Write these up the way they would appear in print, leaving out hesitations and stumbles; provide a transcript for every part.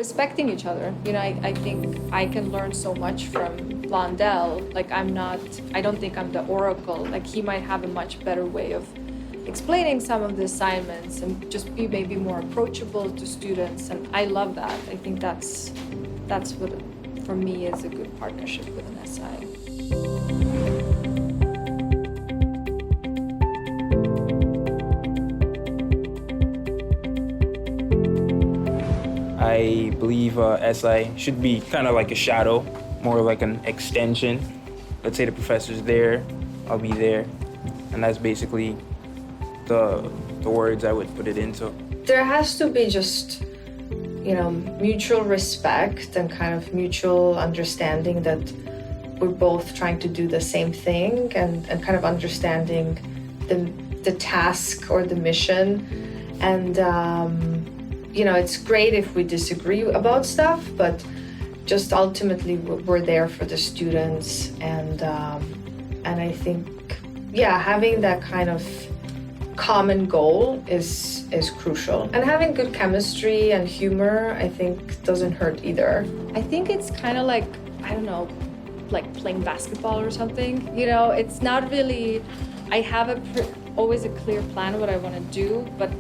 Respecting each other. You know, I think I can learn so much from Blondell. Like I don't think I'm the oracle. Like he might have a much better way of explaining some of the assignments and just be maybe more approachable to students. And I love that. I think that's what, for me, is a good partnership with an SI. I believe SI should be kind of like a shadow, more like an extension. Let's say the professor's there, I'll be there. And that's basically the words I would put it into. There has to be just, you know, mutual respect and kind of mutual understanding that we're both trying to do the same thing and kind of understanding the task or the mission. And, you know, it's great if we disagree about stuff, but just ultimately we're there for the students. And I think, yeah, having that kind of common goal is crucial. And having good chemistry and humor, I think, doesn't hurt either. I think it's kind of like, I don't know, like playing basketball or something. You know, it's not really, I have always a clear plan what I want to do, but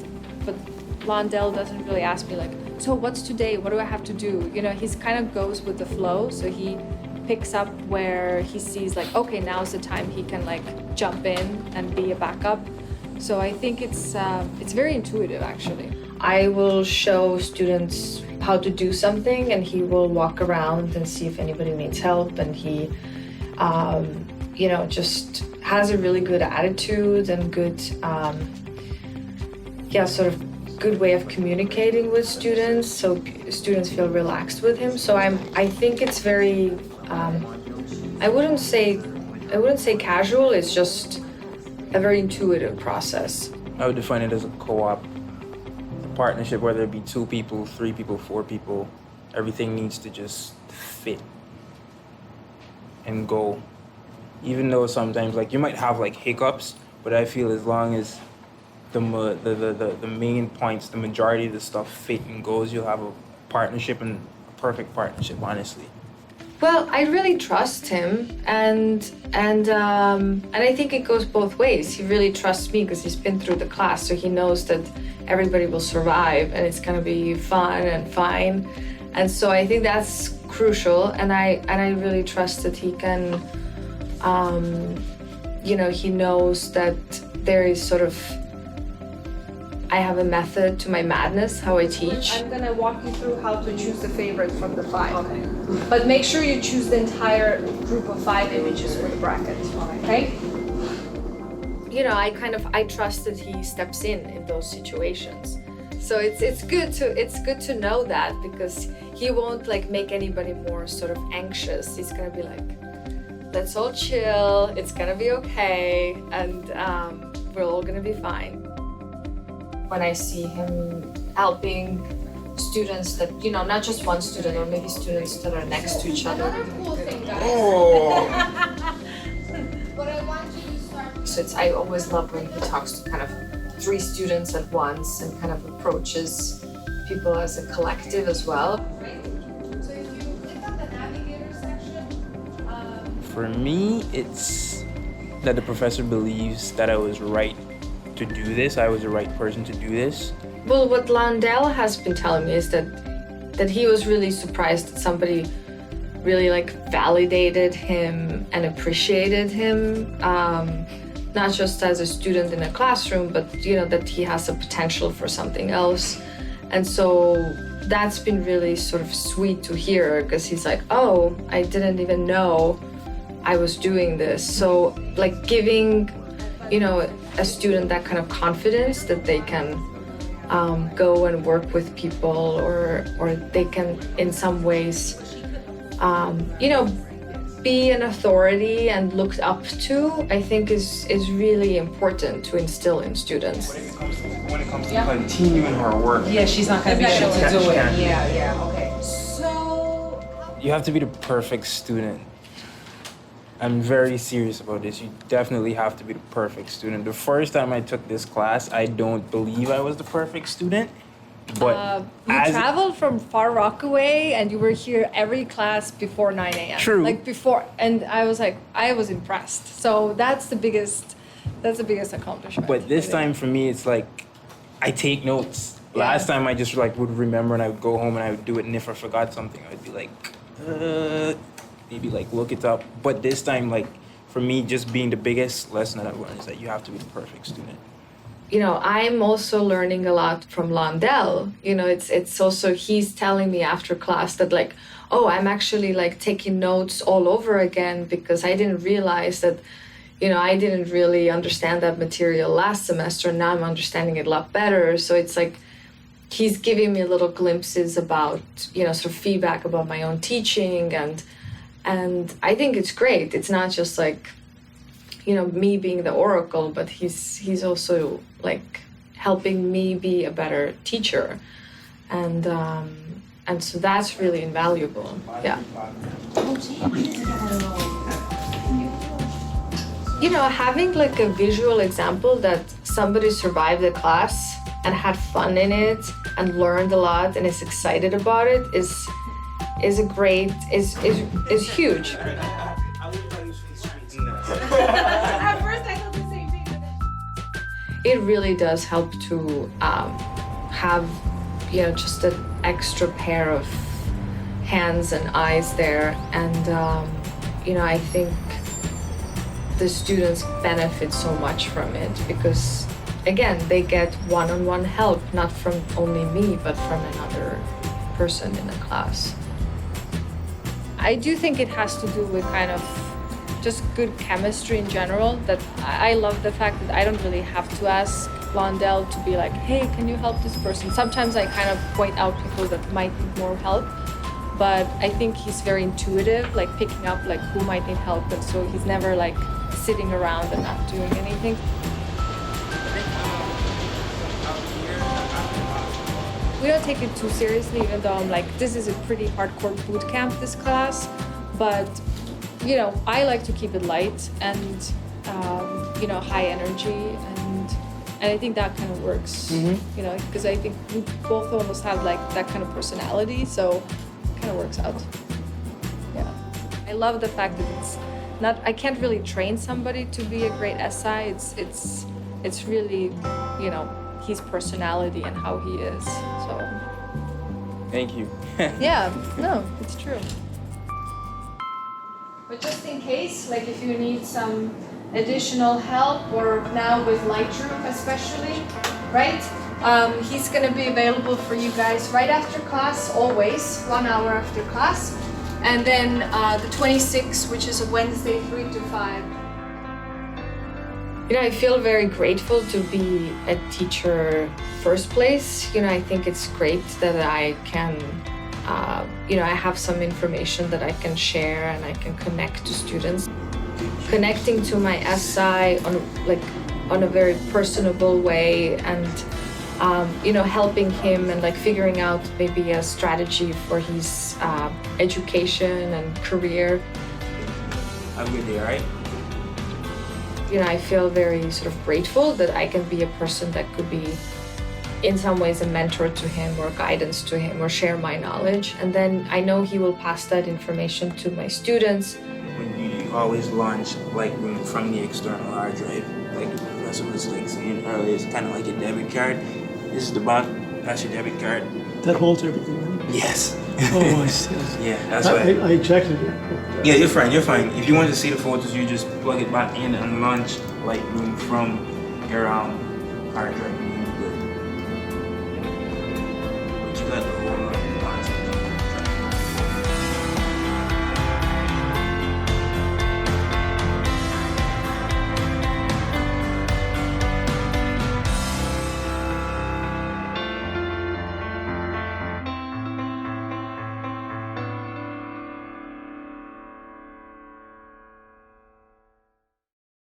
Blondell doesn't really ask me like, so what's today? What do I have to do? You know, he's kind of goes with the flow. So he picks up where he sees like, okay, now's the time he can like jump in and be a backup. So I think it's very intuitive, actually. I will show students how to do something, and he will walk around and see if anybody needs help. And he, you know, just has a really good attitude and good, sort of good way of communicating with students. So students feel relaxed with him. So I think it's very, I wouldn't say casual. It's just a very intuitive process. I would define it as a co-op, a partnership, whether it be 2 people, 3 people, 4 people. Everything needs to just fit and go. Even though sometimes like you might have like hiccups, but I feel as long as the main points, the majority of the stuff fit and goes, you'll have a partnership, and a perfect partnership, honestly. Well, I really trust him, and I think it goes both ways. He really trusts me because he's been through the class, so he knows that everybody will survive and it's gonna be fun and fine. And so I think that's crucial, and I really trust that he can, you know, he knows that there is sort of, I have a method to my madness, how I teach. I'm gonna walk you through how to choose the favorite from the 5. Okay. But make sure you choose the entire group of 5 images for the bracket, okay? You know, I trust that he steps in those situations. So it's good to know that, because he won't like make anybody more sort of anxious. He's gonna be like, let's all chill, it's gonna be okay, and we're all gonna be fine. When I see him helping students that, you know, not just one student, or maybe students that are next to each other. Another cool thing, guys. Oh. But I want you to start. So I always love when he talks to kind of 3 students at once and kind of approaches people as a collective as well. So if you click on the navigator section, For me, it's that the professor believes that I was right to do this. I was the right person to do this. Well, what Blondell has been telling me is that he was really surprised that somebody really like validated him and appreciated him, not just as a student in a classroom, but you know, that he has a potential for something else. And so that's been really sort of sweet to hear, because he's like, oh, I didn't even know I was doing this. So like giving, you know, a student that kind of confidence that they can go and work with people, or they can in some ways, you know, be an authority and looked up to, I think is really important to instill in students. When it comes to continuing her work, Yeah, she's not gonna be able to do it. Can't. Yeah, okay. So, you have to be the perfect student. I'm very serious about this. You definitely have to be the perfect student. The first time I took this class, I don't believe I was the perfect student, But You as traveled from Far Rockaway and you were here every class before 9 a.m. True. Like before, and I was impressed. So that's the biggest accomplishment. but this I think. time for me, it's like I take notes. Yeah. Last time I just like would remember and I would go home and I would do it, and if I forgot something, I'd be like, maybe like look it up. But this time, like for me, just being the biggest lesson that I've learned is that you have to be the perfect student. You know, I'm also learning a lot from Londell. You know, it's also, he's telling me after class that like, oh, I'm actually like taking notes all over again because I didn't realize that, you know, I didn't really understand that material last semester. Now I'm understanding it a lot better. So it's like he's giving me little glimpses about, you know, sort of feedback about my own teaching, and I think it's great. It's not just like, you know, me being the oracle, but he's also like helping me be a better teacher, and so that's really invaluable. Yeah. You know, having like a visual example that somebody survived the class and had fun in it and learned a lot and is excited about it is huge. At first I thought the same thing. It really does help to have, you know, just an extra pair of hands and eyes there, and you know, I think the students benefit so much from it because, again, they get one-on-one help, not from only me, but from another person in the class. I do think it has to do with kind of just good chemistry in general. That I love the fact that I don't really have to ask Londell to be like, hey, can you help this person? Sometimes I kind of point out people that might need more help, but I think he's very intuitive, like picking up like who might need help, and so he's never like sitting around and not doing anything. We don't take it too seriously, even though I'm like, this is a pretty hardcore boot camp, this class. But, you know, I like to keep it light and, you know, high energy. And I think that kind of works, you know, because I think we both almost have like that kind of personality. So it kind of works out. Yeah. I love the fact that it's not, I can't really train somebody to be a great SI. It's really, you know, his personality and how he is. So Thank you. yeah, no, it's true. But just in case, like if you need some additional help, or now with Lightroom especially, right? He's gonna be available for you guys right after class, always, 1 hour after class. And then the 26th, which is a Wednesday, 3 to 5. You know, I feel very grateful to be a teacher first place. You know, I think it's great that I can, you know, I have some information that I can share and I can connect to students. Connecting to my SI on a very personable way, and you know, helping him and like figuring out maybe a strategy for his education and career. Have a good day, all right? You know, I feel very sort of grateful that I can be a person that could be in some ways a mentor to him or guidance to him or share my knowledge. And then I know he will pass that information to my students. When you always launch Lightroom from the external hard drive, like the professor was like saying earlier, it's kind of like a debit card. This is the back, that's your debit card. That holds everything, right? Yes. Oh, I see. Yeah, that's why. I ejected it. Yeah, you're fine, you're fine. If you want to see the photos, you just plug it back in and launch Lightroom from your hard drive.